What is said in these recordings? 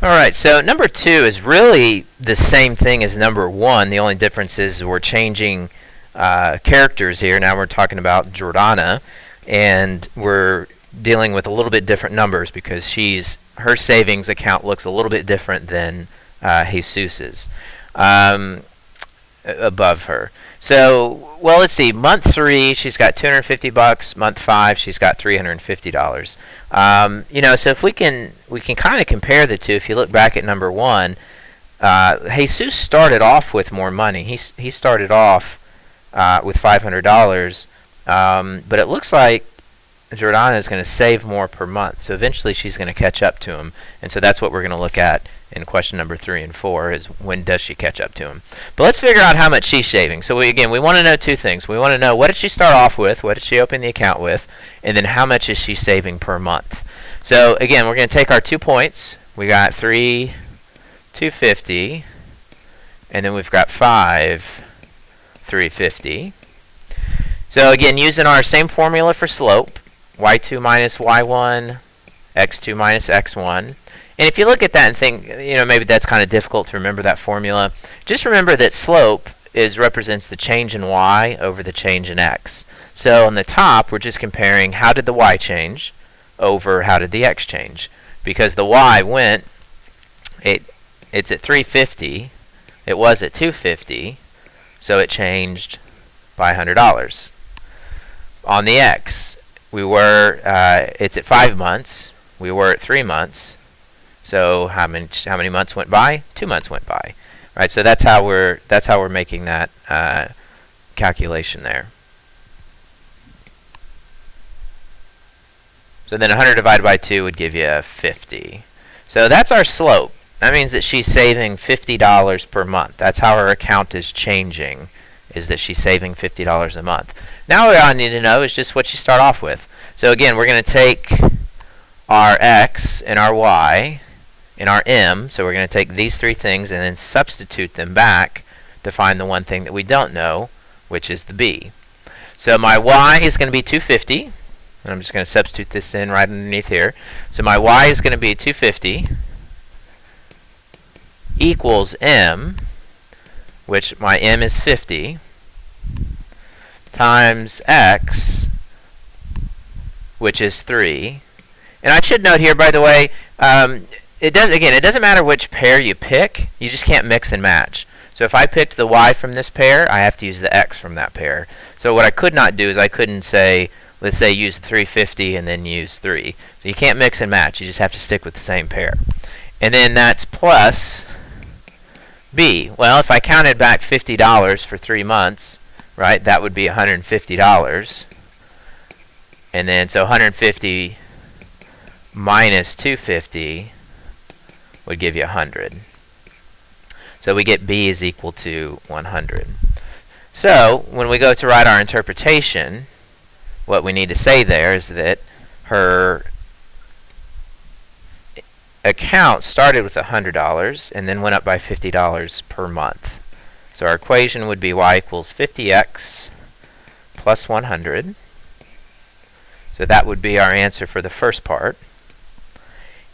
All right, so number 2 is really the same thing as number 1. The only difference is we're changing characters here. Now we're talking about Jordana, and we're dealing with a little bit different numbers because her savings account looks a little bit different than Jesus's above her. So, well, let's see. Month 3, she's got $250. Month 5, she's got $350. So if we can kind of compare the two. If you look back at number 1, Jesus started off with more money. He started off with $500, but it looks like Jordana is going to save more per month. So eventually she's going to catch up to him, and so that's what we're going to look at in question number 3 and 4 is when does she catch up to him. But let's figure out how much she's saving. So we want to know two things. We want to know what did she start off with, what did she open the account with, and then how much is she saving per month. So again, we're going to take our 2 points. We got 3, 250, and then we've got 5, 350. So again, using our same formula for slope, y2 minus y1, x2 minus x1. And if you look at that and think, maybe that's kind of difficult to remember that formula, just remember that slope represents the change in y over the change in x. So on the top, we're just comparing how did the y change over how did the x change. Because the y went, it's at 350, it was at 250, so it changed by $100. On the x, it's at 5 months, we were at 3 months. So how many months went by? 2 months went by, right? So that's how we're making that calculation there. So then 100 divided by 2 would give you 50. So that's our slope. That means that she's saving $50 per month. That's how her account is changing, is that she's saving $50 a month. Now what I need to know is just what you start off with. So again, we're going to take our x and our y and our m, so we're going to take these 3 things and then substitute them back to find the one thing that we don't know, which is the b. So my y is going to be 250, and I'm just going to substitute this in right underneath here. So my y is going to be 250 equals m, which my m is 50, times x, which is 3. And I should note here, by the way, it doesn't matter which pair you pick. You just can't mix and match. So if I picked the y from this pair, I have to use the x from that pair. So what I could not do is I couldn't say, let's say, use 350 and then use 3. So you can't mix and match. You just have to stick with the same pair. And then that's plus b. Well, if I counted back $50 for 3 months, right, that would be $150. And then so 150 minus 250 would give you 100. So we get b is equal to 100. So when we go to write our interpretation, what we need to say there is that her account started with $100 and then went up by $50 per month. So our equation would be y equals 50x plus 100. So that would be our answer for the first part.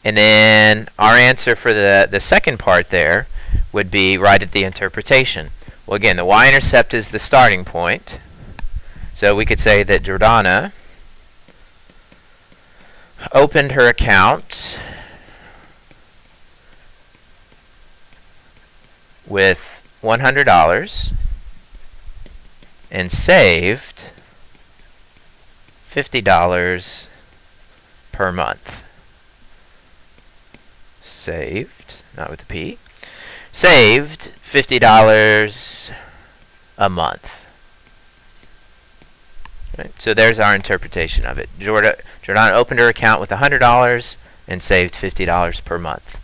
And then our answer for the second part there would be right at the interpretation. Well, again, the y-intercept is the starting point. So we could say that Jordana opened her account with $100 and saved $50 per month. Saved, not with a P. Saved $50 a month. Right, so there's our interpretation of it. Jordana opened her account with $100 and saved $50 per month.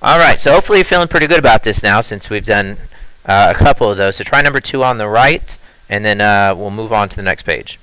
All right, so hopefully you're feeling pretty good about this now since we've done a couple of those. So try number 2 on the right, and then we'll move on to the next page.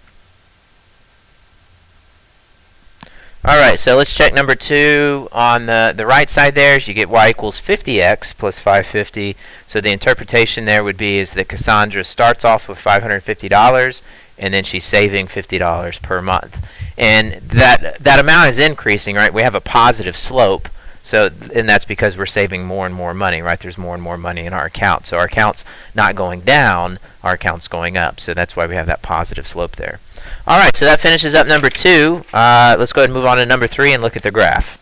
All right, so let's check number 2 on the right side there. You get y equals 50x plus 550. So the interpretation there would be is that Cassandra starts off with $550, and then she's saving $50 per month. And that amount is increasing, right? We have a positive slope. So, and that's because we're saving more and more money, right? There's more and more money in our account. So our account's not going down, our account's going up. So that's why we have that positive slope there. All right, so that finishes up number 2. Let's go ahead and move on to number 3 and look at the graph.